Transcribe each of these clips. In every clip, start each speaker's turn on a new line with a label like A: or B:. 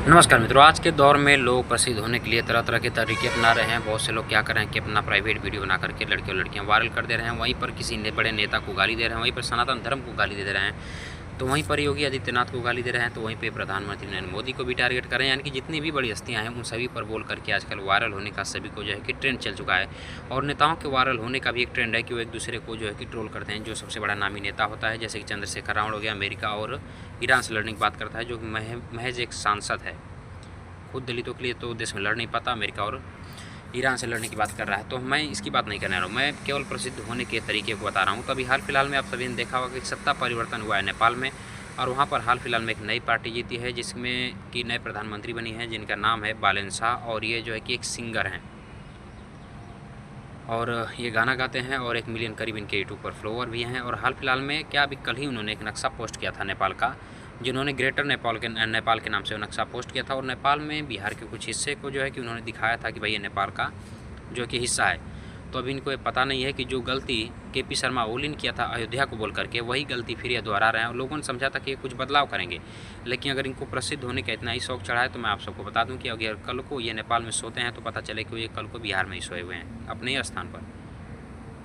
A: नमस्कार मित्रों, आज के दौर में लोग प्रसिद्ध होने के लिए तरह तरह के तरीके अपना रहे हैं। बहुत से लोग क्या कर रहे हैं कि अपना प्राइवेट वीडियो बना करके लड़के और लड़कियां वायरल कर दे रहे हैं। वहीं पर किसी बड़े नेता को गाली दे रहे हैं, वहीं पर सनातन धर्म को गाली दे रहे हैं, तो वहीं पर योगी आदित्यनाथ को गाली दे रहे हैं, तो वहीं पर प्रधानमंत्री नरेंद्र मोदी को भी टारगेट कर रहे हैं। यानी कि जितनी भी बड़ी हस्तियाँ हैं उन सभी पर बोल करके आजकल वायरल होने का सभी को जो है कि ट्रेंड चल चुका है। और नेताओं के वायरल होने का भी एक ट्रेंड है कि वो एक दूसरे को जो है कि ट्रोल करते हैं। जो सबसे बड़ा नामी नेता होता है, जैसे कि चंद्रशेखर रावण हो गया, अमेरिका और ईरान से लड़ने की बात करता है, जो महज एक सांसद है, खुद दलितों के लिए तो देश में लड़ नहीं पाता, अमेरिका और ईरान से लड़ने की बात कर रहा है। तो मैं इसकी बात नहीं करने रहा हूँ, मैं केवल प्रसिद्ध होने के तरीके को बता रहा हूँ। तो अभी हाल फिलहाल में आप सभी ने देखा होगा कि सत्ता परिवर्तन हुआ है नेपाल में, और वहाँ पर हाल फिलहाल में एक नई पार्टी जीती है, जिसमें कि नए प्रधानमंत्री बनी है, जिनका नाम है बालेन शाह। और ये जो है कि एक सिंगर हैं और ये गाना गाते हैं, और 1 मिलियन करीब इनके यूट्यूब पर फॉलोवर भी हैं। और हाल फिलहाल में क्या अभी कल ही उन्होंने एक नक्शा पोस्ट किया था नेपाल का, जिन्होंने ग्रेटर नेपाल के नाम से वो नक्शा पोस्ट किया था। और नेपाल में बिहार के कुछ हिस्से को जो है कि उन्होंने दिखाया था कि भाई ये नेपाल का जो कि हिस्सा है। तो अभी इनको ये पता नहीं है कि जो गलती केपी शर्मा ओली ने किया था अयोध्या को बोल करके, वही गलती फिर ये दोहरा रहे हैं। और लोगों ने समझा था कि ये कुछ बदलाव करेंगे, लेकिन अगर इनको प्रसिद्ध होने का इतना ही शौक चढ़ा है, तो मैं आप सबको बता दूं कि अगर कल को ये नेपाल में सोते हैं तो पता चले कि ये कल को बिहार में ही सोए हुए हैं अपने ही स्थान पर।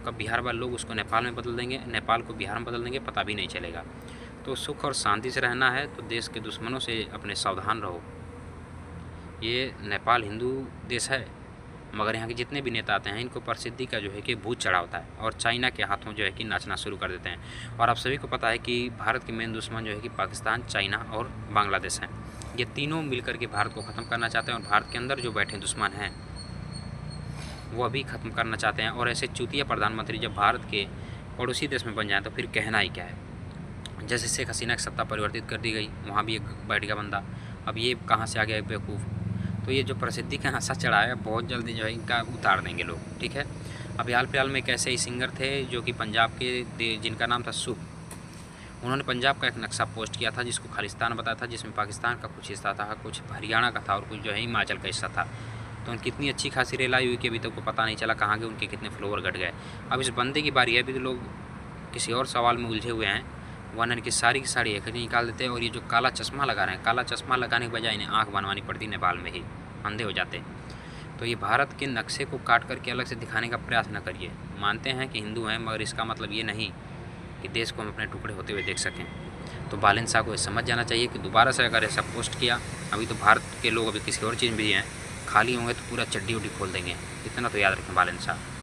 A: कब बिहार वाले लोग उसको नेपाल में बदल देंगे, नेपाल को बिहार में बदल देंगे, पता भी नहीं चलेगा। तो सुख और शांति से रहना है तो देश के दुश्मनों से अपने सावधान रहो। ये नेपाल हिंदू देश है, मगर यहाँ के जितने भी नेता आते हैं इनको प्रसिद्धि का जो है कि भूत चढ़ा होता है, और चाइना के हाथों जो है कि नाचना शुरू कर देते हैं। और आप सभी को पता है कि भारत के मेन दुश्मन जो है कि पाकिस्तान, चाइना और बांग्लादेश हैं। ये तीनों मिलकर के भारत को ख़त्म करना चाहते हैं, और भारत के अंदर जो बैठे दुश्मन हैं वो अभी ख़त्म करना चाहते हैं। और ऐसे चूतिया प्रधानमंत्री जब भारत के पड़ोसी देश में बन जाए तो फिर कहना ही क्या है। जैसे शेख हसीना की सत्ता परिवर्तित कर दी गई, वहाँ भी एक बैठ गया बंदा, अब ये कहाँ से आ गया बेवकूफ़। तो ये जो प्रसिद्धि का नशा चढ़ा है, बहुत जल्दी जो है इनका उतार देंगे लोग, ठीक है। अभी हाल फिलहाल में एक ऐसे ही सिंगर थे जो कि पंजाब के, जिनका नाम था सुख। उन्होंने पंजाब का एक नक्शा पोस्ट किया था जिसको खालिस्तान बताया था, जिसमें पाकिस्तान का कुछ हिस्सा था, कुछ हरियाणा का था और कुछ जो है हिमाचल का हिस्सा था। तो उनकी इतनी अच्छी खासी रेल आई हुई कि अभी तक को पता नहीं चला कहाँ गए, उनके कितने फॉलोवर घट गए। अब इस बंदे की बारी है, अभी तो लोग किसी और सवाल में उलझे हुए हैं, वरना की सारी एक निकाल देते हैं। और ये जो काला चश्मा लगा रहे हैं, काला चश्मा लगाने के बजाय इन्हें आँख बनवानी पड़ती नेपाल में ही, अंधे हो जाते। तो ये भारत के नक्शे को काट करके अलग से दिखाने का प्रयास न करिए। मानते हैं कि हिंदू हैं, मगर इसका मतलब ये नहीं कि देश को हम अपने टुकड़े होते हुए देख सकें। तो बालेन शाह को ये समझ जाना चाहिए कि दोबारा से अगर ऐसा पोस्ट किया, अभी तो भारत के लोग अभी किसी और चीज़ में भी हैं, खाली होंगे तो पूरा चड्डी उड्डी खोल देंगे। इतना तो याद रखें बालेन शाह।